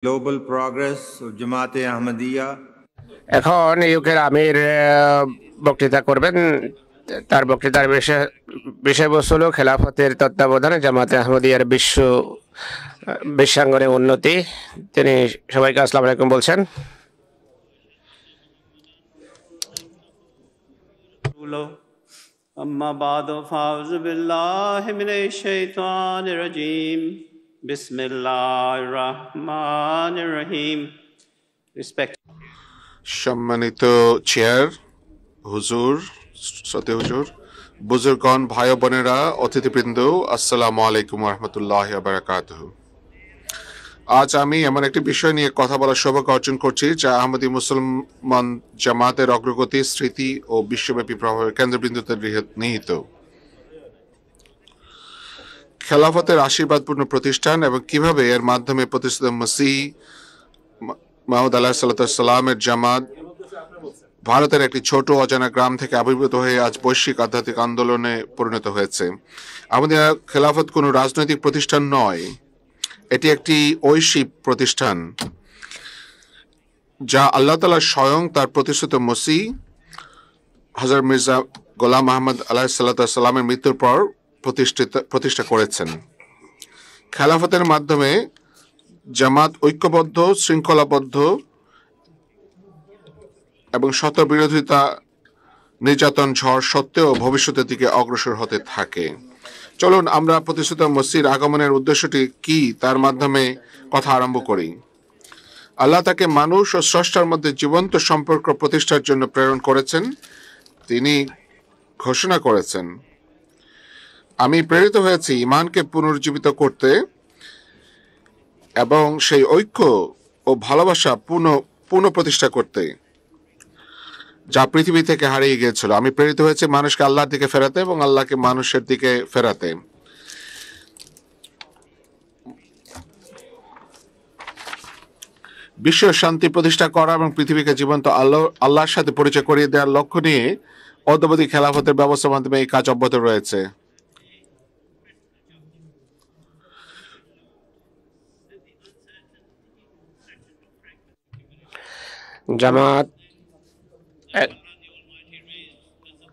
Global progress of Jamaat-e Ahmadiyya. এখন ইউকের আমির বক্তৃতা করবেন। তার বক্তৃতার বিষয়বস্তু হল খেলাফতের তত্ত্বাবধানে জামাতে আহমদিয়ার বিশ্বাঙ্গনে উন্নতি। তিনি সবাইকে আসসালামু আলাইকুম বলছেন। أما بعد فأعوذ بالله من الشيطان الرجيم بسم الله الرحمن الرحيم. সম্মানিত চেয়ার, হুজুর, শ্রোতা হুজুর, বুজুর্গণ, ভাই বোনেরা, অতিথিবৃন্দ, আসসালামু আলাইকুম ওয়া রাহমাতুল্লাহি ওয়া বারাকাতুহু। আজ আমি এমন একটি বিষয় নিয়ে কথা বলার সৌভাগ্য অর্জন করছি যা আহমদী মুসলমান জামাতের অগ্রগতি, স্মৃতি ও বিশ্বব্যাপী প্রভাবের কেন্দ্রবিন্দুতে নিহিত। খেলাফতের আশীর্বাদপূর্ণ প্রতিষ্ঠান এবং কিভাবে এর মাধ্যমে প্রতিষ্ঠিত মসিহ মাউদ আলাইহিসসালামের জামাত ভারতের একটি ছোট অজানা গ্রাম থেকে আবির্ভূত হয়ে আজ বৈশ্বিক আধ্যাত্মিক আন্দোলনে পরিণত হয়েছে। আমাদের খেলাফত কোনো রাজনৈতিক প্রতিষ্ঠান নয়, এটি একটি ঐশী প্রতিষ্ঠান যা আল্লাহ তাআলা স্বয়ং তার প্রতিষ্ঠিত মসিহ হযরত মির্জা গোলাম আহমদ আলাইহিসসালামের মৃত্যুর পর প্রতিষ্ঠা করেছেন। খেলাফতের মাধ্যমে জামাত ঐক্যবদ্ধ, শৃঙ্খলাবদ্ধ এবং শত বিরোধিতা, নির্যাতন, ঝড় সত্ত্বেও ভবিষ্যতের দিকে অগ্রসর হতে থাকে। চলুন আমরা প্রতিষ্ঠিত মসজিদ আগমনের উদ্দেশ্যটি কি তার মাধ্যমে কথা আরম্ভ করি। আল্লাহ তাকে মানুষ ও স্রষ্টার মধ্যে জীবন্ত সম্পর্ক প্রতিষ্ঠার জন্য প্রেরণ করেছেন। তিনি ঘোষণা করেছেন, আমি প্রেরিত হয়েছি ঈমানকে পুনরুজ্জীবিত করতে এবং সেই ঐক্য ও ভালোবাসা পুনঃ প্রতিষ্ঠা করতে যা পৃথিবী থেকে হারিয়ে গিয়েছিল। আমি প্রেরিত হয়েছে মানুষকে আল্লাহর দিকে ফেরাতে এবং আল্লাহকে মানুষের দিকে ফেরাতে। বিশ্ব শান্তি প্রতিষ্ঠা করা এবং পৃথিবীকে জীবন্ত আল্লাহর সাথে পরিচয় করিয়ে দেওয়ার লক্ষ্য নিয়ে অদ্যাবধি খেলাফতের ব্যবস্থার মাধ্যমে এই কাজ অব্যাহত রয়েছে। জামাত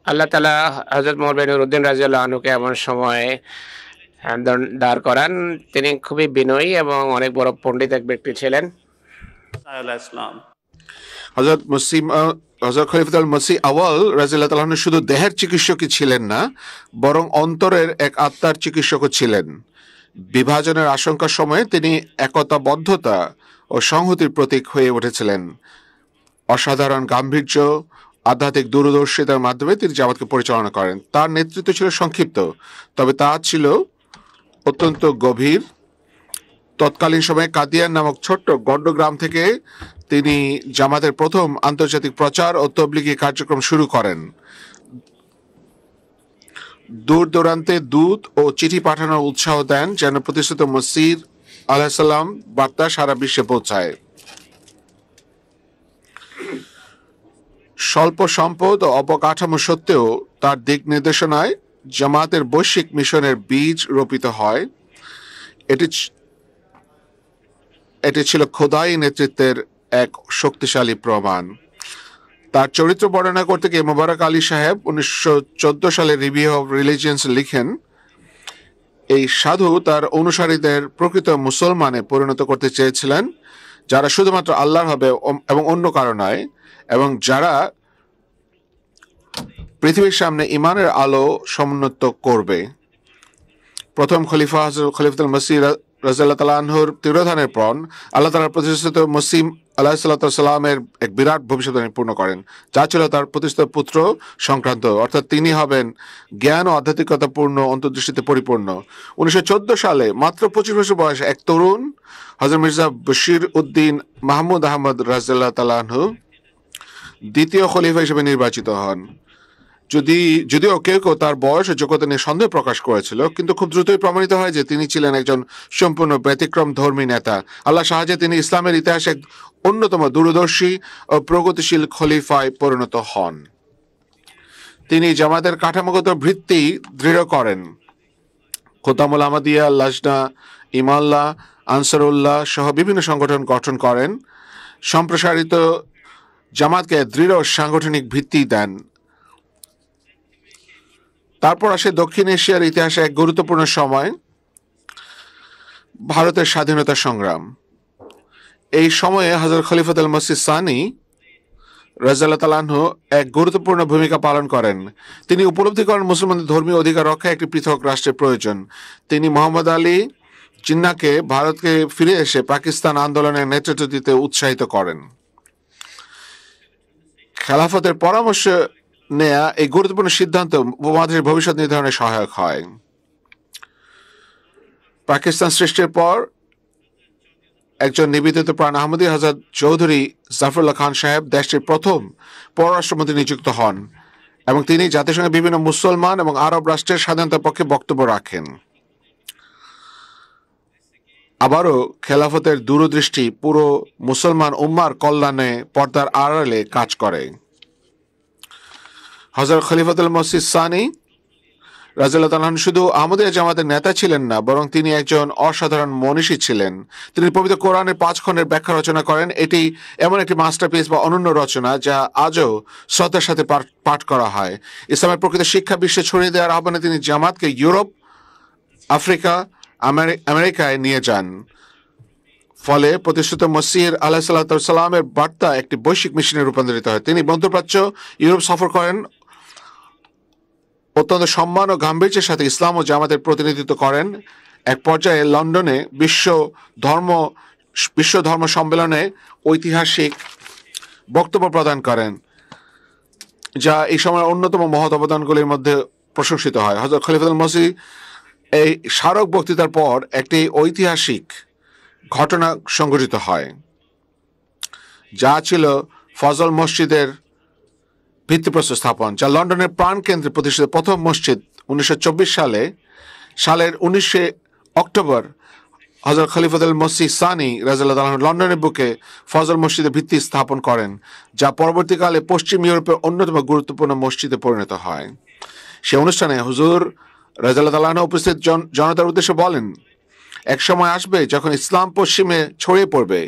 আল্লাহ তাআলা হযরত মওলানা নুরউদ্দিন রাদিয়াল্লাহু আনহুকে এমন সময় দাঁড় করান, তিনি খুবই বিনয়ী এবং অনেক বড় পণ্ডিত এক ব্যক্তি ছিলেন। হযরত খলিফাতুল মসিহ আউয়াল রাদিয়াল্লাহু তাআলা আনহু শুধু দেহের চিকিৎসকই ছিলেন না, বরং অন্তরের এক আত্মার চিকিৎসকও ছিলেন। বিভাজনের আশঙ্কার সময়ে তিনি একতাবদ্ধতা ও সংহতির প্রতীক হয়ে উঠেছিলেন। অসাধারণ গাম্ভীর্য, আধ্যাত্মিক দূরদর্শিতার মাধ্যমে তিনি জামাতকে পরিচালনা করেন। তার নেতৃত্ব ছিল সংক্ষিপ্ত, তবে তা ছিল অত্যন্ত গভীর। তৎকালীন সময়ে কাদিয়ান নামক ছোট্ট গণ্ড গ্রাম থেকে তিনি জামাতের প্রথম আন্তর্জাতিক প্রচার ও তবলিগি কার্যক্রম শুরু করেন। দূর দূরান্তে দূত ও চিঠি পাঠানোর উৎসাহ দেন যেন প্রতিষ্ঠিত মসিহ আলাইহিস সালাম বার্তা সারা বিশ্বে পৌঁছায়। স্বল্প সম্পদ ও অবকাঠামো সত্ত্বেও তার দিক নির্দেশনায় জামাতের বৈশ্বিক মিশনের বীজ রোপিত হয়। এটি ছিল খোদাই নেতৃত্বের এক শক্তিশালী প্রমাণ। তার চরিত্র বর্ণনা করতে গিয়ে মোবারক আলী সাহেব 1914 সালে রিভিউ অফ রিলিজিয়ন্স লিখেন, এই সাধু তার অনুসারীদের প্রকৃত মুসলমানে পরিণত করতে চেয়েছিলেন, যারা শুধুমাত্র আল্লাহর হবে এবং অন্য কারো নয়, এবং যারা পৃথিবীর সামনে ঈমানের আলো সমুন্নত করবে। প্রথম খলিফা হযরত খলিফাতুল মসিহ রাদিয়াল্লাহু তাআলা আনহুর তিরোধানের পর আল্লাহ তাআলা প্রতিষ্ঠিত মসিহ আলাইহিসসালামের এক বিরাট ভবিষ্যৎবাণী পূর্ণ করেন, যা ছিল তার প্রতিষ্ঠিত পুত্র সংক্রান্ত, অর্থাৎ তিনি হবেন জ্ঞান ও আধ্যাত্মিকতাপূর্ণ অন্তর্দৃষ্টিতে পরিপূর্ণ। 1914 সালে মাত্র 25 বছর বয়সে এক তরুণ হযরত মির্জা বশির উদ্দিন মাহমুদ আহমদ রাদিয়াল্লাহু তাআলা আনহু দ্বিতীয় খলিফা হিসেবে নির্বাচিত হন। যদিও কেউ কেউ তার বয়স ও যোগ্যতা নিয়ে সন্দেহ প্রকাশ করেছিল, কিন্তু খুব দ্রুতই প্রমাণিত হয় যে তিনি ছিলেন একজন সম্পূর্ণ ব্যতিক্রম ধর্মী নেতা। আল্লাহ সাহায্যে তিনি ইসলামের ইতিহাসে এক অন্যতম দূরদর্শী ও প্রগতিশীল খলিফায় পরিণত হন। তিনি জামাতের কাঠামোগত ভিত্তি দৃঢ় করেন। খোতামুল আহমদিয়া, লাজনা ইমাল্লাহ, আনসারুল্লাহ সহ বিভিন্ন সংগঠন গঠন করেন, সম্প্রসারিত জামাতকে দৃঢ় সাংগঠনিক ভিত্তি দেন। তারপর আসে দক্ষিণ এশিয়ার ইতিহাসে এক গুরুত্বপূর্ণ সময়, ভারতের স্বাধীনতা সংগ্রাম। এই সময়ে হযরত খলিফাতুল মসিহ সানি রাদিয়াল্লাহু তাআলা আনহু এক গুরুত্বপূর্ণ ভূমিকা পালন করেন। তিনি উপলব্ধি করেন মুসলমানদের ধর্মীয় অধিকার রক্ষায় একটি পৃথক রাষ্ট্রের প্রয়োজন। তিনি মোহাম্মদ আলী জিন্নাহকে ভারতকে ফিরে এসে পাকিস্তান আন্দোলনের নেতৃত্ব দিতে উৎসাহিত করেন। খেলাফতের পরামর্শ নেয়া এই গুরুত্বপূর্ণ সিদ্ধান্ত উপমহাদেশের ভবিষ্যৎ নির্ধারণে সহায়ক হয়। পাকিস্তান সৃষ্টির পর একজন নিবেদিত প্রাণ আহমদী হযরত চৌধুরী জাফরুল্লাহ খান সাহেব দেশটির প্রথম পররাষ্ট্রমন্ত্রী নিযুক্ত হন এবং তিনি জাতিসংঘের বিভিন্ন মুসলমান এবং আরব রাষ্ট্রের স্বাধীনতার পক্ষে বক্তব্য রাখেন। আবারও খেলাফতের দূরদৃষ্টি পুরো মুসলমান উম্মার কল্যাণে পর্দার আড়ালে কাজ করে। হযরত খলিফাতুল মসিহ সানি রাদিয়াল্লাহু তাআলা আনহু শুধু আহমদিয়া জামাতের নেতা ছিলেন না, বরং তিনি একজন অসাধারণ মনীষী ছিলেন। তিনি পবিত্র কোরআনের 5 খণ্ডের ব্যাখ্যা রচনা করেন। এটি এমন একটি মাস্টারপিস বা অনন্য রচনা যা আজও শ্রদ্ধার সাথে পাঠ করা হয়। ইসলামের প্রকৃত শিক্ষা বিশ্বে ছড়িয়ে দেওয়ার আহ্বানে তিনি জামাতকে ইউরোপ, আফ্রিকা, আমেরিকায় নিয়ে যান। ফলে প্রতিষ্ঠিত মসিহ আলাইহিসসালাতু ওয়াসসালামের বার্তা একটি বৈশ্বিক মিশনে রূপান্তরিত হয়। তিনি মধ্যপ্রাচ্য, ইউরোপ সফর করেন, অত্যন্ত সম্মান ও গাম্ভীর্যের সাথে ইসলাম ও জামাতের প্রতিনিধিত্ব করেন। এক পর্যায়ে লন্ডনে বিশ্ব ধর্ম সম্মেলনে ঐতিহাসিক বক্তব্য প্রদান করেন, যা এই সময়ের অন্যতম মহৎ অবদানগুলির মধ্যে প্রশংসিত হয়। হযরত খলিফাতুল মসিহ এই স্মারক বক্তৃতার পর একটি ঐতিহাসিক ঘটনা সংঘটিত হয়, যা ছিল ফজল মসজিদের ভিত্তিপ্রস্তর স্থাপন, যা লন্ডনের প্রাণকেন্দ্রে প্রতিষ্ঠিত প্রথম মসজিদ। 1924 সালের 19 অক্টোবর হযরত খলিফাতুল মসিহ সানি রাদিয়াল্লাহু তাআলা লন্ডনের বুকে ফজল মসজিদের ভিত্তি স্থাপন করেন, যা পরবর্তীকালে পশ্চিম ইউরোপের অন্যতম গুরুত্বপূর্ণ মসজিদে পরিণত হয়। সে অনুষ্ঠানে হুজুর রাদিয়াল্লাহু তাআলা উপস্থিত জনতার উদ্দেশ্যে বলেন, এক সময় আসবে যখন ইসলাম পশ্চিমে ছড়িয়ে পড়বে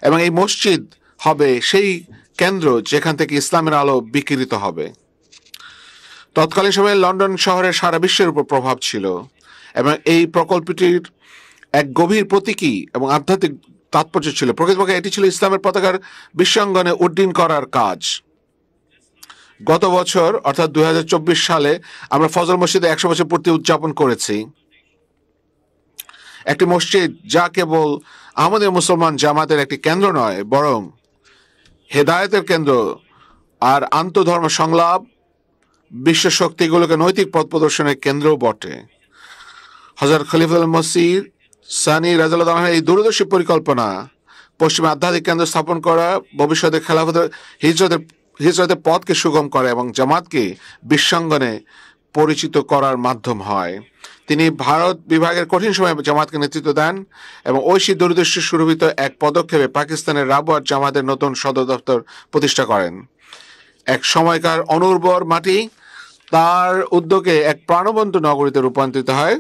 এবং এই মসজিদ হবে সেই কেন্দ্র যেখান থেকে ইসলামের আলো বিকিরিত হবে। তৎকালীন সময়ে লন্ডন শহরের সারা বিশ্বের উপর প্রভাব ছিল এবং এই প্রকল্পটির এক গভীর প্রতীকী এবং আধ্যাত্মিক তাৎপর্য ছিল। প্রকৃতপক্ষে এটি ছিল ইসলামের পতাকার বিশ্বাঙ্গনে উড্ডীন করার কাজ। গত বছর অর্থাৎ 2024 সালে আমরা ফজল মসজিদে 100 বছর পূর্তি উদযাপন করেছি। একটি মসজিদ যা কেবল আমাদের মুসলমান জামাতের একটি কেন্দ্র নয়, বরং হেদায়েতের কেন্দ্র আর আন্তধর্ম সংলাপ বিশ্ব শক্তিগুলোকে নৈতিক পথ প্রদর্শনের কেন্দ্রও বটে। হযরত খলিফাতুল মসিহ সানি রাদিয়াল্লাহু তাআলা এই দূরদর্শী পরিকল্পনা পশ্চিমে আধ্যাত্মিক কেন্দ্র স্থাপন করা ভবিষ্যতে খেলাফতের হিজরতের পথকে সুগম করে এবং জামাতকে বিশ্বাঙ্গনে পরিচিত করার মাধ্যম হয়। তিনি ভারত বিভাগের কঠিন সময়ে জামাতকে নেতৃত্ব দেন এবং ঐশী দূরদৃষ্টি সুরভিত এক পদক্ষেপে পাকিস্তানের রাবওয়ার জামাতের নতুন সদর দপ্তর প্রতিষ্ঠা করেন। এক সময়কার অনুর্বর মাটি তার উদ্যোগে এক প্রাণবন্ত নগরীতে রূপান্তরিত হয়,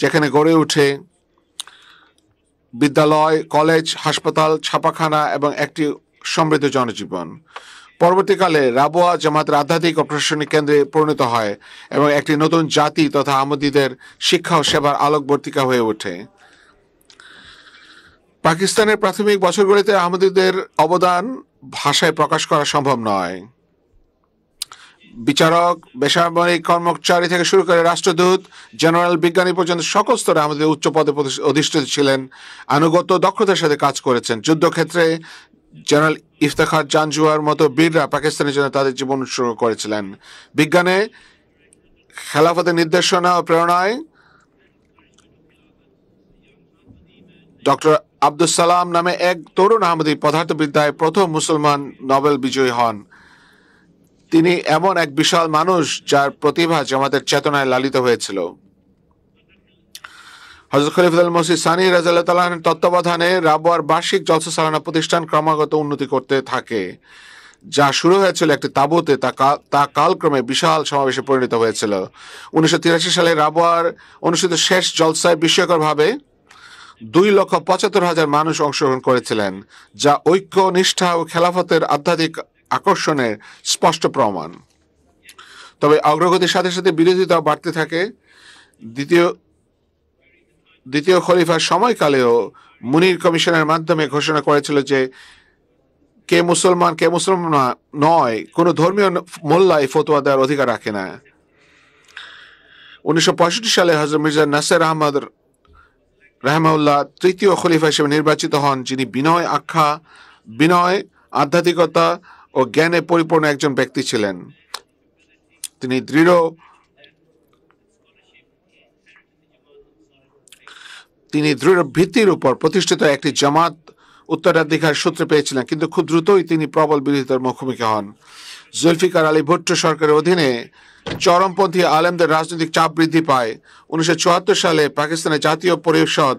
যেখানে গড়ে ওঠে বিদ্যালয়, কলেজ, হাসপাতাল, ছাপাখানা এবং একটি সমৃদ্ধ জনজীবন। পরবর্তীকালে রাবওয়া জামাতের আধ্যাত্মিক ও প্রশাসনিক কেন্দ্রে পরিণত হয় এবং একটি নতুন জাতি তথা আহমদীদের শিক্ষা ও সেবার আলোকবর্তিকা হয়ে ওঠে। পাকিস্তানের প্রাথমিক বছরগুলিতে আহমদীদের অবদান ভাষায় প্রকাশ করা সম্ভব নয়। বিচারক, বেসামরিক কর্মচারী থেকে শুরু করে রাষ্ট্রদূত, জেনারেল, বিজ্ঞানী পর্যন্ত সকল স্তরে আমাদের উচ্চ পদে অধিষ্ঠিত ছিলেন, আনুগত্য দক্ষতার সাথে কাজ করেছেন। যুদ্ধক্ষেত্রে জেনারেল ইফতেখার জাঞ্জুয়ার মতো বীররা পাকিস্তানের জন্য তাদের জীবন উৎসর্গ করেছিলেন। বিজ্ঞানে খেলাফতের নির্দেশনা ও প্রেরণায় ডক্টর আব্দুস সালাম নামে এক তরুণ আহমদী পদার্থবিদ্যায় প্রথম মুসলমান নোবেল বিজয়ী হন। তিনি এমন এক বিশাল মানুষ যার প্রতিভা জামাতের চেতনায় লালিত হয়েছিল। হযরত খলিফাতুল মসিহ সানি রাদিয়াল্লাহু তাআলা আনহুর তত্ত্বাবধানে রাবওয়ার বার্ষিক জলসা সালানা প্রতিষ্ঠান ক্রমাগত উন্নতি করতে থাকে। যা শুরু হয়েছিল একটি তাঁবুতে তা কালক্রমে বিশাল সমাবেশে পরিণত হয়েছিল। 1983 সালে রাবওয়ার অনুষ্ঠিত শেষ জলসায় বিস্ময়করভাবে 2,75,000 মানুষ অংশগ্রহণ করেছিলেন, যা ঐক্য, নিষ্ঠা ও খেলাফতের আধ্যাত্মিক আকর্ষণের স্পষ্ট প্রমাণ। তবে অগ্রগতির সাথে সাথে বিরোধিতা বাড়তে থাকে। দ্বিতীয় খলিফার সময়কালেও মুনির কমিশনের মাধ্যমে ঘোষণা করেছিল যে কে মুসলমান কে মুসলমান নয়, কোনো ধর্মীয় মোল্লা এই ফতোয়া দেওয়ার অধিকার রাখে না। 1965 সালে হযরত মির্জা নাসির আহমদ রাহমাহুল্লাহ তৃতীয় খলিফা হিসেবে নির্বাচিত হন, যিনি বিনয়, আধ্যাত্মিকতা ও জ্ঞানে পরিপূর্ণ একজন ব্যক্তি ছিলেন। তিনি দৃঢ় ভিত্তির উপর প্রতিষ্ঠিত একটি জামাত উত্তরাধিকার সূত্রে পেয়েছিলেন, কিন্তু খুব দ্রুতই তিনি প্রবল বিরোধিতার মুখোমুখি হন। জুলফিকার আলী ভুট্টো সরকারের অধীনে চরমপন্থী আলেমদের রাজনৈতিক চাপ বৃদ্ধি পায়। 1974 সালে পাকিস্তানের জাতীয় পরিষদ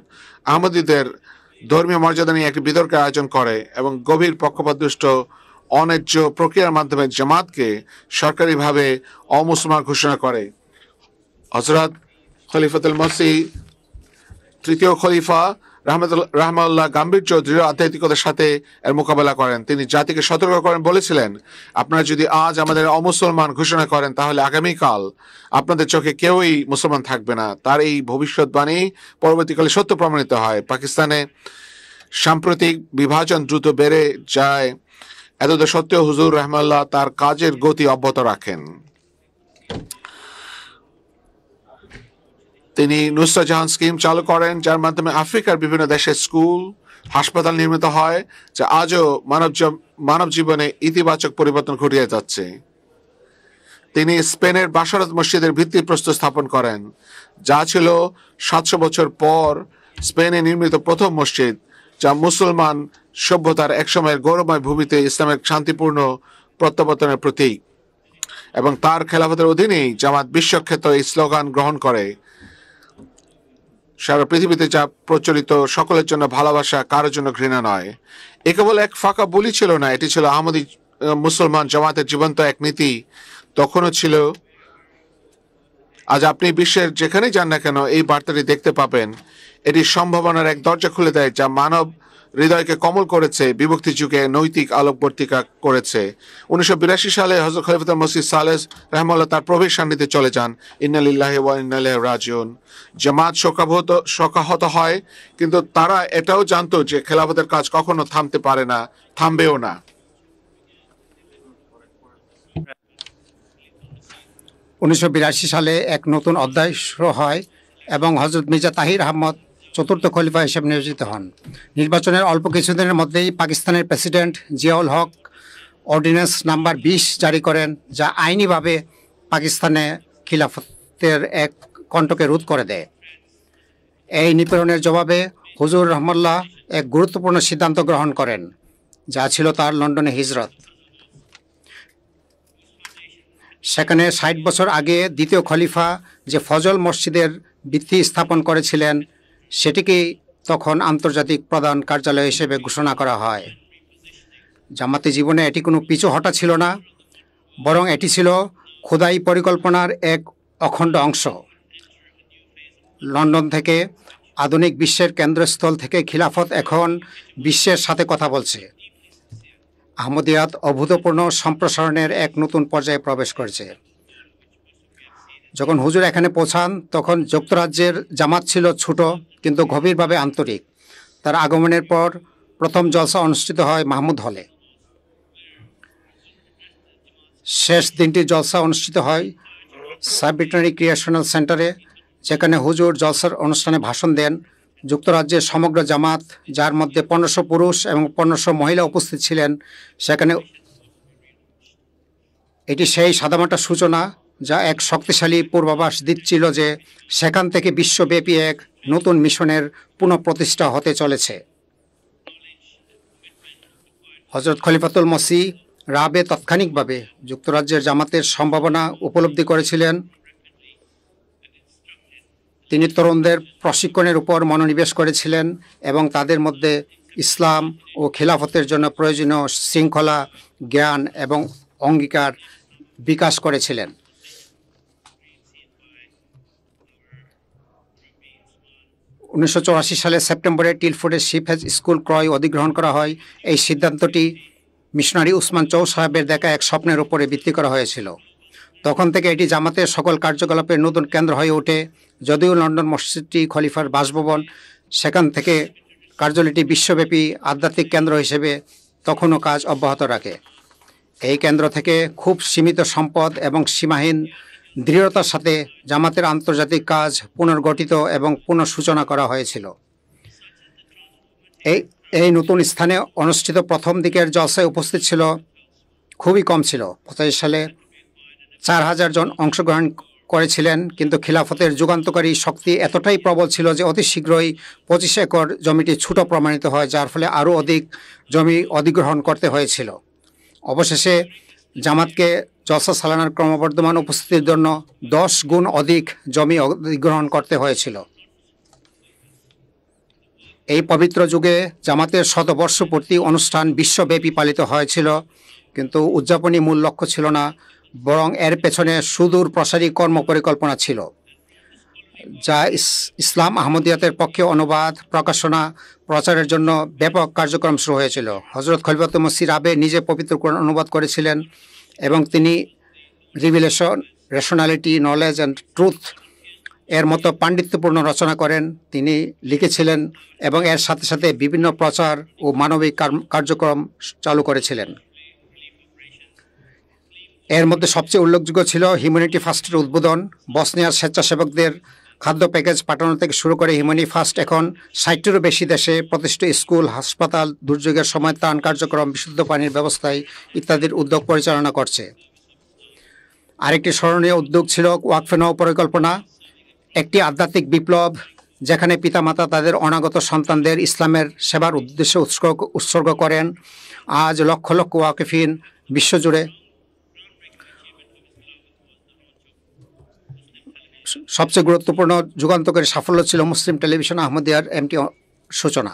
আহমদীদের ধর্মীয় মর্যাদা নিয়ে একটি বিতর্কের আয়োজন করে এবং গভীর পক্ষপাতদুষ্ট অন্যায্য প্রক্রিয়ার মাধ্যমে জামাতকে সরকারিভাবে অমুসলমান ঘোষণা করে। হযরত খলিফাতুল মসিহ তৃতীয় খলিফা রাহমাহুল্লাহ গাম্ভীর্য দৃঢ় আধ্যাত্মিকতার সাথে এর মোকাবেলা করেন। তিনি জাতিকে সতর্ক করেন, বলেছিলেন, আপনারা যদি আজ আমাদের অমুসলমান ঘোষণা করেন তাহলে আগামীকাল আপনাদের চোখে কেউই মুসলমান থাকবে না। তার এই ভবিষ্যৎবাণী পরবর্তীকালে সত্য প্রমাণিত হয়। পাকিস্তানে সাম্প্রতিক বিভাজন দ্রুত বেড়ে যায়। এতদ সত্ত্বেও হুজুর রাহমাহুল্লাহ তার কাজের গতি অব্যাহত রাখেন। তিনি নুসরাত জাহান স্কিম চালু করেন, যার মাধ্যমে আফ্রিকার বিভিন্ন দেশে স্কুল, হাসপাতাল নির্মিত হয়, যা আজও মানব জীবনে ইতিবাচক পরিবর্তন ঘটিয়ে যাচ্ছে। তিনি স্পেনের বাশারত মসজিদের ভিত্তিপ্রস্তর স্থাপন করেন, যা ছিল 700 বছর পর স্পেনে নির্মিত প্রথম মসজিদ, যা মুসলমান সভ্যতার একসময়ের গৌরবময় ভূমিতে ইসলামের শান্তিপূর্ণ প্রত্যাবর্তনের প্রতীক। এবং তার খেলাফতের অধীনেই জামাত বিশ্বখ্যাত এই স্লোগান গ্রহণ করে, সারা পৃথিবীতে যা প্রচলিত, সকলের জন্য ভালোবাসা, কারোর জন্য ঘৃণা নয়। এ কেবল এক ফাঁকা বলি ছিল না, এটি ছিল আহমদী মুসলমান জামাতের জীবন্ত এক নীতি। তখনও ছিল। আজ আপনি বিশ্বের যেখানে যান না কেন এই বার্তাটি দেখতে পাবেন। এটি সম্ভাবনার এক দরজা খুলে দেয়, যা মানব হৃদয়কে কমল করেছে, বিভক্তি যুগে নৈতিক আলোকবর্তিকা করেছে। 1982 সালে হযরত খলিফাতুল মসিহ সালেহ রাহমাহুল্লাহ তার প্রবেশ সান্নিধ্যে চলে যান। ইন্না লিল্লাহি ওয়া ইন্না ইলাইহি রাজিউন। জামাত শোকাহত হয়, কিন্তু তারা এটাও জানতো যে খেলাফতের কাজ কখনো থামতে পারে না, থামবেও না। 1982 সালে এক নতুন অধ্যায় শুরু হয় এবং হযরত মির্জা তাহির আহমদ চতুর্থ খলিফা হিসেবে নিয়োজিত হন। নির্বাচনের অল্প কিছুদিনের মধ্যেই পাকিস্তানের প্রেসিডেন্ট জিয়াউল হক অর্ডিন্যান্স নাম্বার 20 জারি করেন, যা আইনিভাবে পাকিস্তানে খিলাফতের এক কণ্ঠকে রোধ করে দেয়। এই নিপীড়নের জবাবে হুজুর রহমাল্লাহ এক গুরুত্বপূর্ণ সিদ্ধান্ত গ্রহণ করেন, যা ছিল তার লন্ডনে হিজরত। সেখানে 60 বছর আগে দ্বিতীয় খলিফা যে ফজল মসজিদের ভিত্তি স্থাপন করেছিলেন, সেটিকেই তখন আন্তর্জাতিক প্রধান কার্যালয় হিসেবে ঘোষণা করা হয়। জামাতে জীবনে এটি কোনো পিছু হটা ছিল না, বরং এটি ছিল খোদাই পরিকল্পনার এক অখণ্ড অংশ। লন্ডন থেকে আধুনিক বিশ্বের কেন্দ্রস্থল থেকে খিলাফত এখন বিশ্বের সাথে কথা বলছে। আহমদিয়াত অভূতপূর্ণ সম্প্রসারণের এক নতুন পর্যায়ে প্রবেশ করেছে। যখন হুজুর এখানে পৌঁছান তখন যুক্তরাজ্যের জামাত ছিল ছোট কিন্তু গভীরভাবে আন্তরিক। তার আগমনের পর প্রথম জলসা অনুষ্ঠিত হয় মাহমুদ হলে। শেষ দিনটি জলসা অনুষ্ঠিত হয় সাবভিটারি ক্রিয়েশনাল সেন্টারে, যেখানে হুজুর জলসার অনুষ্ঠানে ভাষণ দেন। যুক্তরাজ্যের সমগ্র জামাত, যার মধ্যে 1500 পুরুষ এবং 1500 মহিলা উপস্থিত ছিলেন, সেখানে এটি সেই সাদামাটা সূচনা যা এক শক্তিশালী পূর্বাভাস দিচ্ছিল যে সেখান থেকে বিশ্বব্যাপী এক নতুন মিশনের পুনঃপ্রতিষ্ঠা হতে চলেছে। হযরত খলিফাতুল মসিহ রাবে তাৎক্ষণিকভাবে যুক্তরাজ্যের জামাতের সম্ভাবনা উপলব্ধি করেছিলেন। তিনি তরুণদের প্রশিক্ষণের উপর মনোনিবেশ করেছিলেন এবং তাদের মধ্যে ইসলাম ও খিলাফতের জন্য প্রয়োজনীয় শৃঙ্খলা, জ্ঞান এবং অঙ্গীকার বিকাশ করেছিলেন। 1984 সালের সেপ্টেম্বরে টিলফোর্ডে শিফহেজ স্কুল ক্রয় অধিগ্রহণ করা হয়। এই সিদ্ধান্তটি মিশনারি উসমান চৌ সাহেবের দেখা এক স্বপ্নের উপরে ভিত্তি করা হয়েছিল। তখন থেকে এটি জামাতের সকল কার্যকলাপের নতুন কেন্দ্র হয়ে ওঠে। যদিও লন্ডন মসজিদটি খলিফার বাসভবন, সেখান থেকে কার্যালয়টি বিশ্বব্যাপী আধ্যাত্মিক কেন্দ্র হিসেবে তখনও কাজ অব্যাহত রাখে। এই কেন্দ্র থেকে খুব সীমিত সম্পদ এবং সীমাহীন দৃঢ়তার সাথে জামাতের আন্তর্জাতিক কাজ পুনর্গঠিত এবং পুনঃসূচনা করা হয়েছিল। এই নতুন স্থানে অনুষ্ঠিত প্রথম দিকের জলসায় উপস্থিত ছিল খুবই কম ছিল। 85 সালে 4000 জন অংশগ্রহণ করেছিলেন, কিন্তু খিলাফতের যুগান্তকারী শক্তি এতটাই প্রবল ছিল যে অতি শীঘ্রই 25 একর জমিটি ছোট প্রমাণিত হয়, যার ফলে আরও অধিক জমি অধিগ্রহণ করতে হয়েছিল। অবশেষে জামাতকে জলসা সালানার ক্রমবর্ধমান উপস্থিতির জন্য 10 গুণ অধিক জমি অধিগ্রহণ করতে হয়েছিল। এই পবিত্র যুগে জামাতের শতবর্ষপূর্তি অনুষ্ঠান বিশ্বব্যাপী পালিত হয়েছিল, কিন্তু উদযাপনী মূল লক্ষ্য ছিল না, বরং এর পেছনে সুদূর প্রসারী কর্মপরিকল্পনা ছিল, যা ইসলাম আহমদিয়াতের পক্ষে অনুবাদ, প্রকাশনা, প্রচারের জন্য ব্যাপক কার্যক্রম শুরু হয়েছিল। হযরত খলিফাতুল মসিহ রাবে নিজে পবিত্র কোরআন অনুবাদ করেছিলেন এবং তিনি revelation, rationality, knowledge and truth এর মতো পাণ্ডিত্যপূর্ণ রচনা করেন। তিনি লিখেছিলেন এবং এর সাথে সাথে বিভিন্ন প্রচার ও মানবিক কার্যক্রম চালু করেছিলেন। এর মধ্যে সবচেয়ে উল্লেখযোগ্য ছিল হিউম্যানিটি ফার্স্টের উদ্বোধন। বসনিয়ার স্বেচ্ছাসেবকদের খাদ্য প্যাকেজ পাঠানো থেকে শুরু করে হিউম্যানিটি ফার্স্ট এখন 60টিরও বেশি দেশে প্রতিষ্ঠিত স্কুল, হাসপাতাল, দুর্যোগের সময় ত্রাণ কার্যক্রম, বিশুদ্ধ পানির ব্যবস্থায় ইত্যাদির উদ্যোগ পরিচালনা করছে। আরেকটি স্মরণীয় উদ্যোগ ছিল ওয়াকফে নও পরিকল্পনা, একটি আধ্যাত্মিক বিপ্লব যেখানে পিতামাতা তাদের অনাগত সন্তানদের ইসলামের সেবার উদ্দেশ্যে উৎসর্গ করেন। আজ লক্ষ লক্ষ ওয়াকিফিন বিশ্বজুড়ে। সবচেয়ে গুরুত্বপূর্ণ যুগান্তকারী সাফল্য ছিল মুসলিম টেলিভিশন আহমদিয়ার এমটি সূচনা,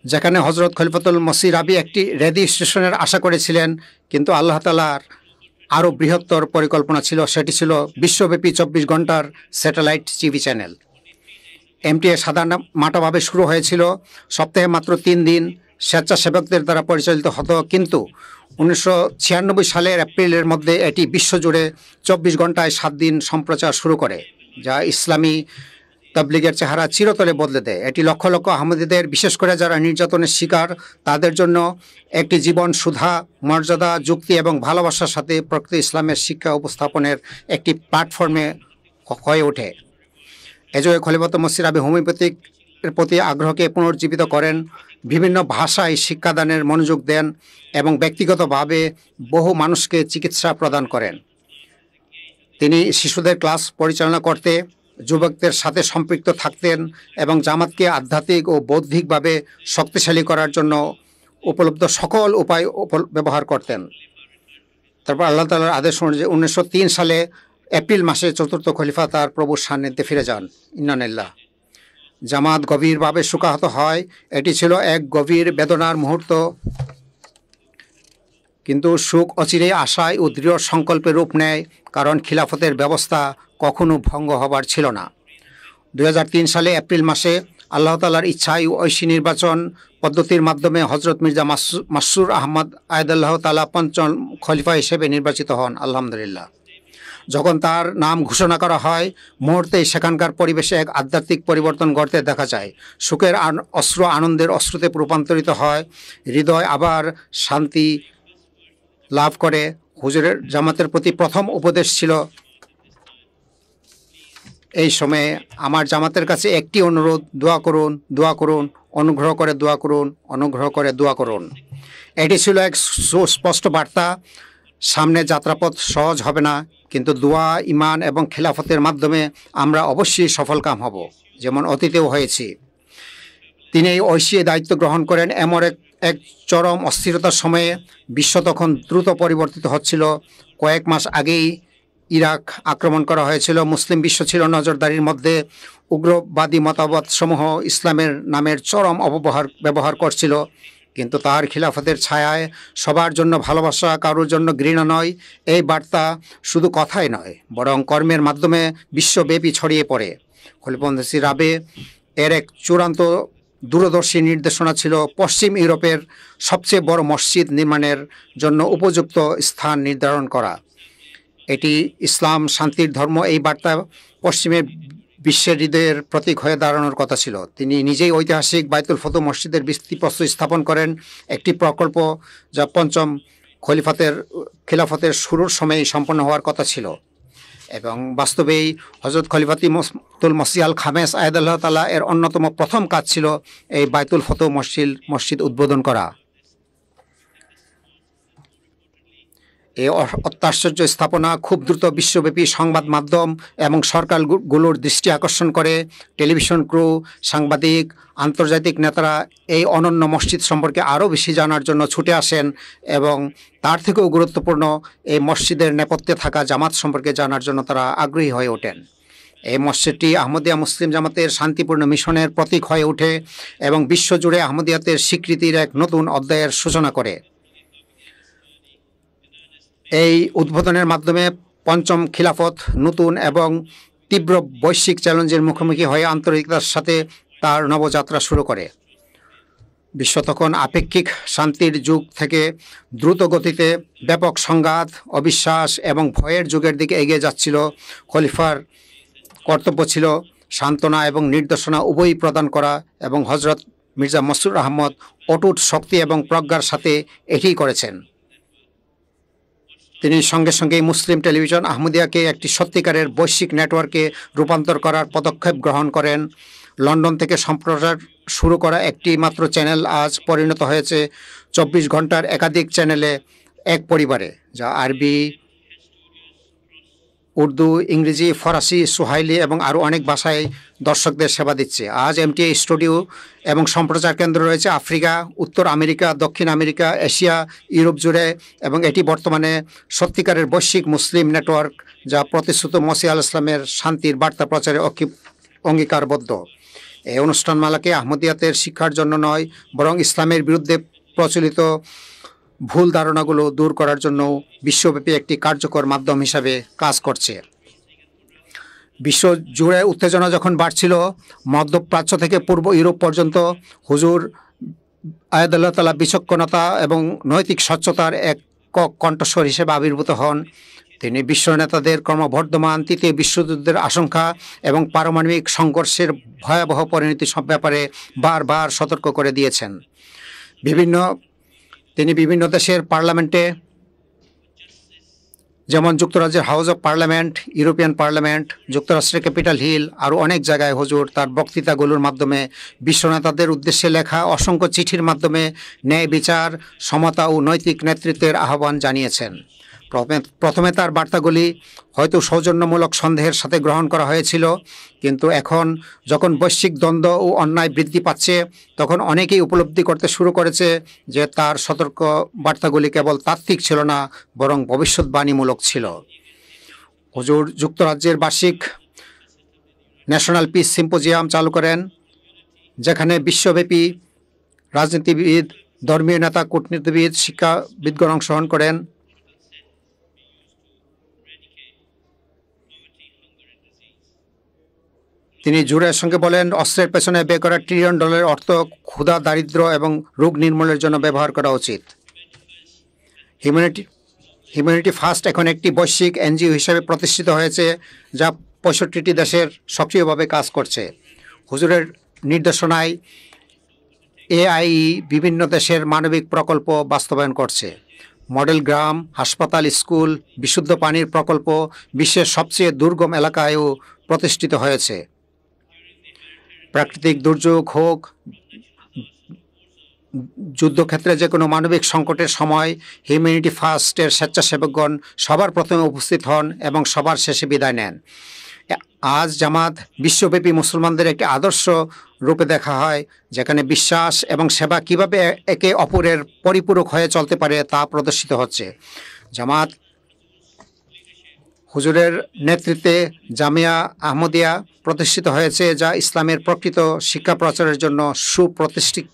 যেখানে হযরত খলিফাতুল মসিহ রাবি একটি রেডিও স্টেশনের আশা করেছিলেন, কিন্তু আল্লাহ তাআলার আরও বৃহত্তর পরিকল্পনা ছিল। সেটি ছিল বিশ্বব্যাপী 24 ঘন্টার স্যাটেলাইট টিভি চ্যানেল। এমটিএ সাধারণভাবে শুরু হয়েছিল, সপ্তাহে মাত্র 3 দিন স্বেচ্ছাসেবকদের দ্বারা পরিচালিত হতো, কিন্তু 1996 সালের এপ্রিলের মধ্যে এটি বিশ্বজুড়ে 24 ঘন্টায় 7 দিন সম্প্রচার শুরু করে, যা ইসলামী তাবলিগের চেহারা চিরতরে বদলে দেয়। এটি লক্ষ লক্ষ আহমদীদের, বিশেষ করে যারা নির্যাতনের শিকার, তাদের জন্য একটি জীবন সুধা, মর্যাদা, যুক্তি এবং ভালোবাসার সাথে প্রকৃত ইসলামের শিক্ষা উপস্থাপনের একটি প্ল্যাটফর্মে হয়ে ওঠে। এজন্য খলিফাতুল মসিহ রাবি হোমিওপ্যাথিক প্রতি আগ্রহকে পুনর্জীবিত করেন, বিভিন্ন ভাষায় শিক্ষাদানের মনোযোগ দেন এবং ব্যক্তিগতভাবে বহু মানুষকে চিকিৎসা প্রদান করেন। তিনি শিশুদের ক্লাস পরিচালনা করতে, যুবকদের সাথে সম্পৃক্ত থাকতেন এবং জামাতকে আধ্যাত্মিক ও বৌদ্ধিকভাবে শক্তিশালী করার জন্য উপলব্ধ সকল উপায় ব্যবহার করতেন। তারপর আল্লাহ তাআলার আদেশ অনুযায়ী 1903 সালে এপ্রিল মাসে 4র্থ খলিফা তার প্রভুর সান্নিধ্যে ফিরে যান। ইন্নালিল্লাহ। জামাত গভীরভাবে শোকাহত হয়। এটি ছিল এক গভীর বেদনার মুহূর্ত, কিন্তু সুখ অচিরেই আশায় ও দৃঢ় সংকল্পে রূপ নেয়, কারণ খিলাফতের ব্যবস্থা কখনো ভঙ্গ হবার ছিল না। 2003 সালে এপ্রিল মাসে আল্লাহ তাআলার ইচ্ছায় ঐশী নির্বাচন পদ্ধতির মাধ্যমে হযরত মির্জা মাসরুর আহমদ আয়াদাল্লাহ তাআলা 5ম খলিফা হিসেবে নির্বাচিত হন। আলহামদুলিল্লাহ। যখন তার নাম ঘোষণা করা হয়, মুহূর্তেই সেখানকার পরিবেশে এক আধ্যাত্মিক পরিবর্তন ঘটতে দেখা যায়। সুখের অশ্রু আনন্দের অশ্রুতে রূপান্তরিত হয়, হৃদয় আবার শান্তি লাভ করে। হুজুরের জামাতের প্রতি প্রথম উপদেশ ছিল, এই সময়ে আমার জামাতের কাছে একটি অনুরোধ, দোয়া করুন, দোয়া করুন, অনুগ্রহ করে দোয়া করুন, অনুগ্রহ করে দোয়া করুন। এটি ছিল এক সুস্পষ্ট বার্তা, সামনে যাত্রাপথ সহজ হবে না, কিন্তু দোয়া, ইমান এবং খেলাফতের মাধ্যমে আমরা অবশ্যই সফলকাম হব, যেমন অতীতেও হয়েছি। তিনি এই ঐশী দায়িত্ব গ্রহণ করেন এমন এক চরম অস্থিরতার সময়ে। বিশ্ব তখন দ্রুত পরিবর্তিত হচ্ছিল। কয়েক মাস আগেই ইরাক আক্রমণ করা হয়েছিল। মুসলিম বিশ্ব ছিল নজরদারির মধ্যে। উগ্রবাদী মতবাদসমূহ ইসলামের নামের চরম ব্যবহার করছিল, কিন্তু তার খিলাফতের ছায়ায় সবার জন্য ভালোবাসা, কারোর জন্য ঘৃণা নয়, এই বার্তা শুধু কথাই নয়, বরং কর্মের মাধ্যমে বিশ্বব্যাপী ছড়িয়ে পড়ে। খলিফা মসজিদ রাবে এর এক চূড়ান্ত দূরদর্শী নির্দেশনা ছিল পশ্চিম ইউরোপের সবচেয়ে বড় মসজিদ নির্মাণের জন্য উপযুক্ত স্থান নির্ধারণ করা। এটি ইসলাম শান্তির ধর্ম, এই বার্তা পশ্চিমের বিশ্বের হৃদয়ের প্রতীক হয়ে দাঁড়ানোর কথা ছিল। তিনি নিজেই ঐতিহাসিক বাইতুল ফতহ মসজিদের ভিত্তিপ্রস্তর স্থাপন করেন, একটি প্রকল্প যা পঞ্চম খিলাফতের শুরুর সময়েই সম্পন্ন হওয়ার কথা ছিল। এবং বাস্তবেই হযরত খলিফাতুল মসিহ আল খামেস আয়াদাল্লাহ তাআলা এর অন্যতম প্রথম কাজ ছিল এই বাইতুল ফতহ মসজিদ উদ্বোধন করা। এই অত্যাশ্চর্য স্থাপনা খুব দ্রুত বিশ্বব্যাপী সংবাদ মাধ্যম এবং সরকারগুলোর দৃষ্টি আকর্ষণ করে। টেলিভিশন ক্রু, সাংবাদিক, আন্তর্জাতিক নেতারা এই অনন্য মসজিদ সম্পর্কে আরও বেশি জানার জন্য ছুটে আসেন এবং তার থেকেও গুরুত্বপূর্ণ এই মসজিদের নেপথ্যে থাকা জামাত সম্পর্কে জানার জন্য তারা আগ্রহী হয়ে ওঠেন। এই মসজিদটি আহমদিয়া মুসলিম জামাতের শান্তিপূর্ণ মিশনের প্রতীক হয়ে ওঠে এবং বিশ্বজুড়ে আহমদিয়াতের স্বীকৃতির এক নতুন অধ্যায়ের সূচনা করে। এই উদ্বোধনের মাধ্যমে পঞ্চম খিলাফত নতুন এবং তীব্র বৈশ্বিক চ্যালেঞ্জের মুখোমুখি হয়ে আন্তরিকতার সাথে তার নবযাত্রা শুরু করে। বিশ্ব তখন আপেক্ষিক শান্তির যুগ থেকে দ্রুত গতিতে ব্যাপক সংঘাত, অবিশ্বাস এবং ভয়ের যুগের দিকে এগিয়ে যাচ্ছিল। খলিফার কর্তব্য ছিল সান্ত্বনা এবং নির্দেশনা উভয়ই প্রদান করা, এবং হজরত মির্জা মসরুর আহমদ অটুট শক্তি এবং প্রজ্ঞার সাথে এটিই করেছেন। তিনি সঙ্গে সঙ্গেই মুসলিম টেলিভিশন আহমদিয়াকে একটি সত্যিকারের বৈশ্বিক নেটওয়ার্কে রূপান্তর করার পদক্ষেপ গ্রহণ করেন। লন্ডন থেকে সম্প্রচার শুরু করা একটি মাত্র চ্যানেল আজ পরিণত হয়েছে 24 ঘন্টার একাধিক চ্যানেলে এক পরিবারে, যা আরবি, উর্দু, ইংরেজি, ফরাসি, সুহাইলি এবং আরও অনেক ভাষায় দর্শকদের সেবা দিচ্ছে। আজ এমটিএ স্টুডিও এবং সম্প্রচার কেন্দ্র রয়েছে আফ্রিকা, উত্তর আমেরিকা, দক্ষিণ আমেরিকা, এশিয়া, ইউরোপ জুড়ে, এবং এটি বর্তমানে সত্যিকারের বৈশ্বিক মুসলিম নেটওয়ার্ক যা প্রতিশ্রুত মসিহ আল ইসলামের শান্তির বার্তা প্রচারে অঙ্গীকারবদ্ধ। এই অনুষ্ঠানমালাকে আহমদিয়াতের শিক্ষার জন্য নয়, বরং ইসলামের বিরুদ্ধে প্রচলিত ভুল ধারণাগুলো দূর করার জন্য বিশ্বব্যাপী একটি কার্যকর মাধ্যম হিসাবে কাজ করছে। বিশ্ব জুড়ে উত্তেজনা যখন বাড়ছিল, মধ্যপ্রাচ্য থেকে পূর্ব ইউরোপ পর্যন্ত হুজুর আয়াদাল্লাহ তাআলা বিচক্ষণতা এবং নৈতিক স্বচ্ছতার এক কণ্ঠস্বর হিসেবে আবির্ভূত হন। তিনি বিশ্ব নেতাদের ক্রমবর্ধমান তৃতীয় বিশ্বযুদ্ধের আশঙ্কা এবং পারমাণবিক সংঘর্ষের ভয়াবহ পরিণতি সব ব্যাপারে বারবার সতর্ক করে দিয়েছেন। তিনি বিভিন্ন দেশের পার্লামেন্টে, যেমন যুক্তরাজ্যের house of parliament, European parliament, যুক্তরাষ্ট্রের ক্যাপিটাল হিল, আরও অনেক জায়গায় হুজুর তার বক্তৃতাগুলোর মাধ্যমে বিশ্ব নেতাদের উদ্দেশ্যে লেখা অসংখ্য চিঠির মাধ্যমে ন্যায় বিচার, সমতা ও নৈতিক নেতৃত্বের আহ্বান জানিয়েছেন। প্রথমে তার বার্তাগুলি হয়তো সৌজন্যমূলক সন্দেহের সাথে গ্রহণ করা হয়েছিল, কিন্তু এখন যখন বৈশ্বিক দ্বন্দ্ব ও অন্যায় বৃদ্ধি পাচ্ছে, তখন অনেকেই উপলব্ধি করতে শুরু করেছে যে তার সতর্ক বার্তাগুলি কেবল তাত্ত্বিক ছিল না, বরং ভবিষ্যৎবাণীমূলক ছিল। হুজুর যুক্তরাজ্যের বার্ষিক ন্যাশনাল পিস সিম্পোজিয়াম চালু করেন, যেখানে বিশ্বব্যাপী রাজনীতিবিদ, ধর্মীয় নেতা, কূটনীতিবিদ, শিক্ষাবিদগণ অংশগ্রহণ করেন। তিনি জোরের সঙ্গে বলেন, অস্ত্রের পেছনে ব্যয় করা $1 ট্রিলিয়ন অর্থ ক্ষুধা, দারিদ্র্য এবং রোগ নির্মূলের জন্য ব্যবহার করা উচিত। হিউম্যানিটি ফার্স্ট এখন একটি বৈশ্বিক এনজিও হিসেবে প্রতিষ্ঠিত হয়েছে, যা 65টি দেশের সক্রিয়ভাবে কাজ করছে। হুজুরের নির্দেশনায় এআই বিভিন্ন দেশের মানবিক প্রকল্প বাস্তবায়ন করছে। মডেল গ্রাম, হাসপাতাল, স্কুল, বিশুদ্ধ পানির প্রকল্প বিশ্বের সবচেয়ে দুর্গম এলাকায়ও প্রতিষ্ঠিত হয়েছে। প্রাকৃতিক দুর্যোগ হোক, যুদ্ধক্ষেত্রে যে কোনো মানবিক সংকটের সময় হিউম্যানিটি ফার্স্টের স্বেচ্ছাসেবকগণ সবার প্রথমে উপস্থিত হন এবং সবার শেষে বিদায় নেন। আজ জামাত বিশ্বব্যাপী মুসলমানদের একটি আদর্শ রূপে দেখা হয়, যেখানে বিশ্বাস এবং সেবা কিভাবে একে অপরের পরিপূরক হয়ে চলতে পারে তা প্রদর্শিত হচ্ছে। জামাত হুজুরের নেতৃত্বে জামিয়া আহমদিয়া প্রতিষ্ঠিত হয়েছে, যা ইসলামের প্রকৃত শিক্ষা প্রচারের জন্য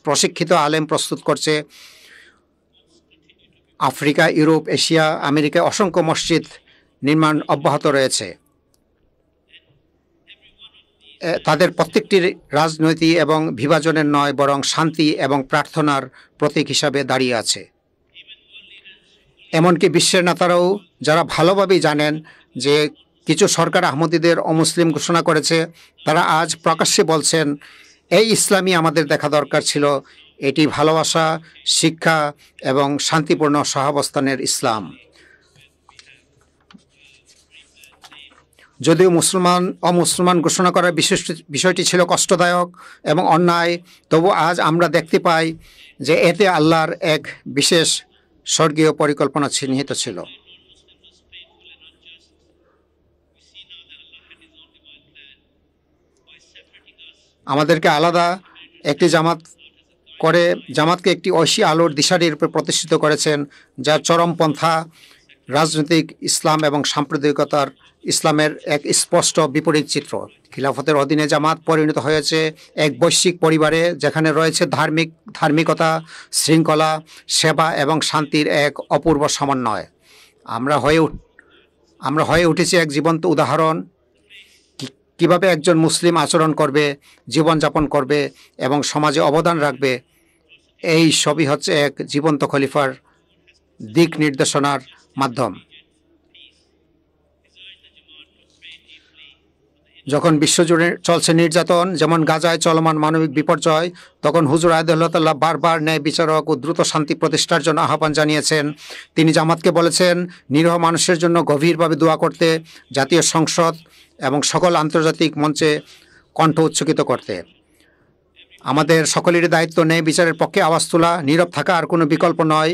প্রশিক্ষিত আলেম প্রস্তুত করছে। আফ্রিকা, ইউরোপ, এশিয়া, আমেরিকায় অসংখ্য মসজিদ নির্মাণ অব্যাহত রয়েছে তাদের প্রত্যেকটির রাজনৈতিক এবং বিভাজনের নয়, বরং শান্তি এবং প্রার্থনার প্রতীক হিসাবে দাঁড়িয়ে আছে। এমনকি বিশ্বের নেতারাও, যারা ভালোভাবেই জানেন যে কিছু সরকার আহমদীদের অমুসলিম ঘোষণা করেছে, তারা আজ প্রকাশ্যে বলছেন এই ইসলামই আমাদের দেখা দরকার ছিল, এটি ভালোবাসা, শিক্ষা এবং শান্তিপূর্ণ সহাবস্থানের ইসলাম। যদিও অমুসলমান ঘোষণা করার বিষয়টি ছিল কষ্টদায়ক এবং অন্যায়, তবু আজ আমরা দেখতে পাই যে এতে আল্লাহর এক বিশেষ স্বর্গীয় পরিকল্পনা নিহিত ছিল। আমাদেরকে আলাদা একটি জামাতকে একটি ঐশী আলোর দিশারির রূপে প্রতিষ্ঠিত করেছেন, যার চরমপন্থা রাজনৈতিক ইসলাম এবং সাম্প্রদায়িকতার ইসলামের এক স্পষ্ট বিপরীত চিত্র। খিলাফতের অধীনে জামাত পরিণত হয়েছে এক বৈশ্বিক পরিবারে, যেখানে রয়েছে ধার্মিকতা, শৃঙ্খলা, সেবা এবং শান্তির এক অপূর্ব সমন্বয়। আমরা হয়ে উঠেছি এক জীবন্ত উদাহরণ কিভাবে একজন মুসলিম আচরণ করবে, জীবনযাপন করবে এবং সমাজে অবদান রাখবে। এই সবই হচ্ছে এক জীবন্ত খলিফার দিক নির্দেশনার মাধ্যম। যখন বিশ্বজুড়ে চলছে নির্যাতন, যেমন গাজায় চলমান মানবিক বিপর্যয়, তখন হুজুর আয়দুল্লাহ বারবার ন্যায় বিচারক ও দ্রুত শান্তি প্রতিষ্ঠার জন্য আহ্বান জানিয়েছেন। তিনি জামাতকে বলেছেন নিরীহ মানুষের জন্য গভীরভাবে দোয়া করতে, জাতীয় সংসদ এবং সকল আন্তর্জাতিক মঞ্চে কণ্ঠ উচ্চকিত করতে। আমাদের সকলেরই দায়িত্ব ন্যায় বিচারের পক্ষে আওয়াজ তোলা, নীরব থাকা আর কোনো বিকল্প নয়।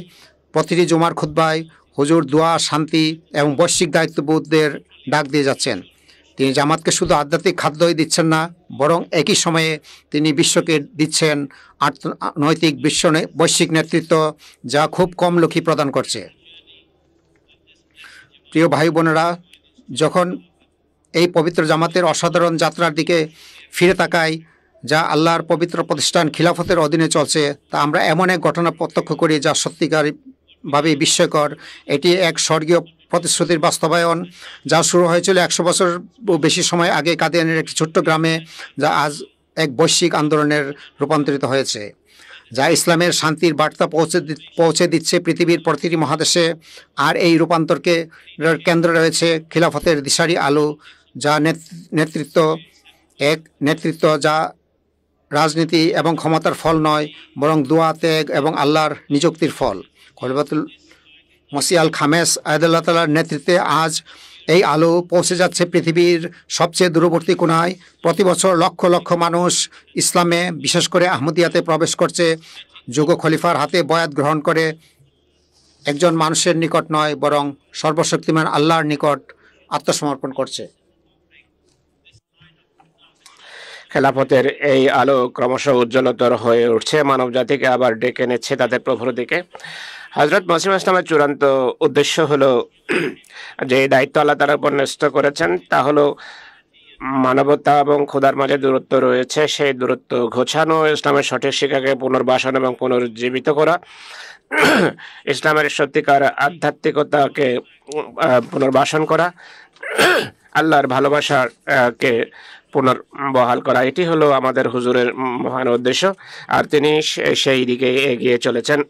প্রতিটি জুমার খুতবায় হুজুর দোয়া, শান্তি এবং বৈশ্বিক দায়িত্ববোধদের ডাক দিয়ে যাচ্ছেন। তিনি জামাতকে শুধু আধ্যাত্মিক খাদ্যই দিচ্ছেন না, বরং একই সময়ে তিনি বিশ্বকে দিচ্ছেন নৈতিক বৈশ্বিক নেতৃত্ব, যা খুব কম লোকই প্রদান করছে। প্রিয় ভাই বোনেরা, যখন এই পবিত্র জামাতের অসাধারণ যাত্রার দিকে ফিরে তাকাই, যা আল্লাহর পবিত্র প্রতিষ্ঠান খিলাফতের অধীনে চলছে, তা আমরা এমন এক ঘটনা প্রত্যক্ষ করি যা সত্যিকারভাবে বিস্ময়কর। এটি এক স্বর্গীয় প্রতিশ্রুতির বাস্তবায়ন, যা শুরু হয়েছিল 100 বছর বেশি সময় আগে কাদিয়ানের একটি ছোট্ট গ্রামে, যা আজ এক বৈশ্বিক আন্দোলনের রূপান্তরিত হয়েছে, যা ইসলামের শান্তির বার্তা পৌঁছে দিচ্ছে পৃথিবীর প্রতিটি মহাদেশে। আর এই রূপান্তরকে কেন্দ্রে রয়েছে খিলাফতের দিশারি আলো, যা নেতৃত্ব যা রাজনীতি এবং ক্ষমতার ফল নয়, বরং দোয়া, ত্যাগ এবং আল্লাহর নিযুক্তির ফল। খলিফাতুল মসিহ আল খামেস আয়দুল্লাহ তাআলার নেতৃত্বে আজ এই আলো পৌঁছে যাচ্ছে পৃথিবীর সবচেয়ে দূরবর্তী কোণায়। প্রতি বছর লক্ষ লক্ষ মানুষ ইসলামে, বিশেষ করে আহমদিয়াতে প্রবেশ করছে, যুগ খলিফার হাতে বয়াত গ্রহণ করে একজন মানুষের নিকট নয়, বরং সর্বশক্তিমান আল্লাহর নিকট আত্মসমর্পণ করছে। খেলাফতের এই আলো ক্রমশ উজ্জ্বলতর হয়ে উঠছে, মানব জাতিকে আবার ডেকে নিচ্ছে তাদের প্রভুর দিকে। হযরত মসিহ ইসলামের চূড়ান্ত উদ্দেশ্য হলো, যে দায়িত্ব আল্লাহ তাআলা উপর ন্যস্ত করেছেন, তা হলো মানবতা এবং খোদার মাঝে দূরত্ব রয়েছে, সেই দূরত্ব ঘোচানো, ইসলামের সঠিক শিক্ষাকে পুনর্বাসন এবং পুনরুজ্জীবিত করা, ইসলামের সত্যিকার আধ্যাত্মিকতাকে পুনর্বাসন করা, আল্লাহর ভালোবাসাকে পুনর্বহাল করা। এটি হলো আমাদের হুজুরের মহান উদ্দেশ্য, আর তিনি সেই দিকে এগিয়ে চলেছেন।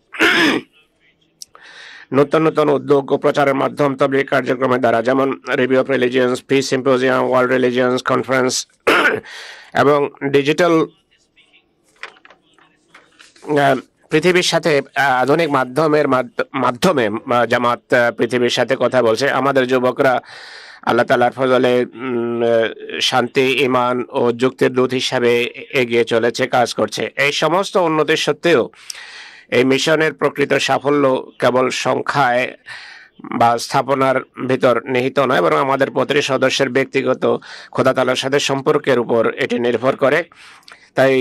নতুন নতুন উদ্যোগ ও প্রচারের মাধ্যম তবলিগ কার্যক্রমের দ্বারা, যেমন review of religions, piece symposium, world religions conference এবং ডিজিটাল পৃথিবীর সাথে আধুনিক মাধ্যমে জামাত পৃথিবীর সাথে কথা বলছে। আমাদের যুবকরা আল্লাহ তাআলার ফজলে শান্তি, ঈমান ও যুক্তির দূত হিসাবে এগিয়ে চলেছে, কাজ করছে। এই সমস্ত উন্নতির সত্ত্বেও এই মিশনের প্রকৃত সাফল্য কেবল সংখ্যায় বা স্থাপনার ভিতর নিহিত নয়, বরং আমাদের প্রতিটি সদস্যের ব্যক্তিগত খোদা তাআলার সাথে সম্পর্কের উপর এটি নির্ভর করে। তাই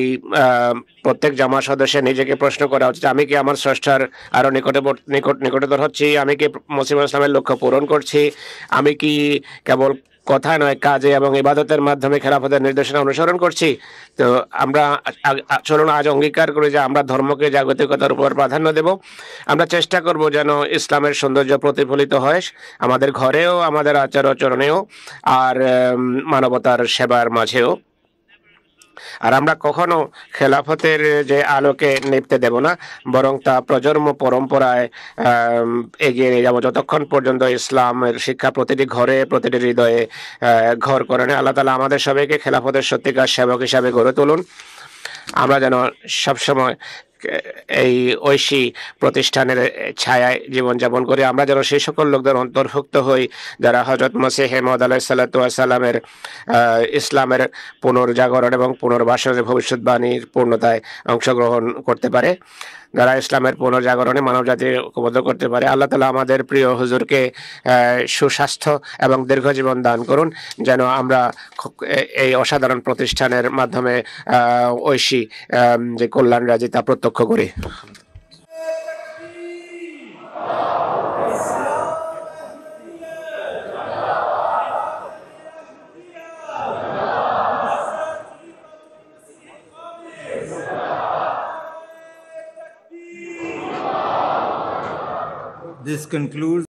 প্রত্যেক জামাত সদস্যের নিজেকে প্রশ্ন করা উচিত, আমি কি আমার স্রষ্টার আরো নিকটতর হচ্ছি? আমি কি মসিহ ইসলামের লক্ষ্য পূরণ করছি? আমি কি কেবল কথা নয়, কাজে এবং ইবাদতের মাধ্যমে খেলাফতের নির্দেশনা অনুসরণ করছি? তো আমরা চলুন আজ অঙ্গীকার করি যে আমরা ধর্মকে জাগতিকতার উপর প্রাধান্য দেব। আমরা চেষ্টা করব যেন ইসলামের সৌন্দর্য প্রতিফলিত হয় আমাদের ঘরেও, আমাদের আচার আচরণেও, আর মানবতার সেবার মাঝেও। আর আমরা কখনো খেলাফতের যে আলোকে নিভতে দেব না, বরং তা প্রজন্ম পরম্পরায় এগিয়ে নিয়ে যাবো যতক্ষণ পর্যন্ত ইসলামের শিক্ষা প্রতিটি ঘরে প্রতিটি হৃদয়ে ঘর করে নেয়। আল্লাহ তাআলা আমাদের সবাইকে খেলাফতের সত্যিকার সেবক হিসাবে গড়ে তুলুন। আমরা যেন সবসময় এই ঐশী প্রতিষ্ঠানের ছায়ায় জীবনযাপন করি। আমরা যেন সেই সকল লোকদের অন্তর্ভুক্ত হই যারা হযরত মসিহ মাউদ আলাইহিস সালাতু ওয়াস সালামের ইসলামের পুনর্জাগরণ এবং পুনর্বাসনের ভবিষ্যৎবাণীর পূর্ণতায় অংশগ্রহণ করতে পারে, যারা ইসলামের পুনর্জাগরণে মানবজাতি ঐক্যবদ্ধ করতে পারে। আল্লাহ তাআলা আমাদের প্রিয় হুজুরকে সুস্বাস্থ্য এবং দীর্ঘজীবন দান করুন, যেন আমরা এই অসাধারণ প্রতিষ্ঠানের মাধ্যমে ঐশী যে কল্যাণ রাজি তা প্রত্যক্ষ করি। This concludes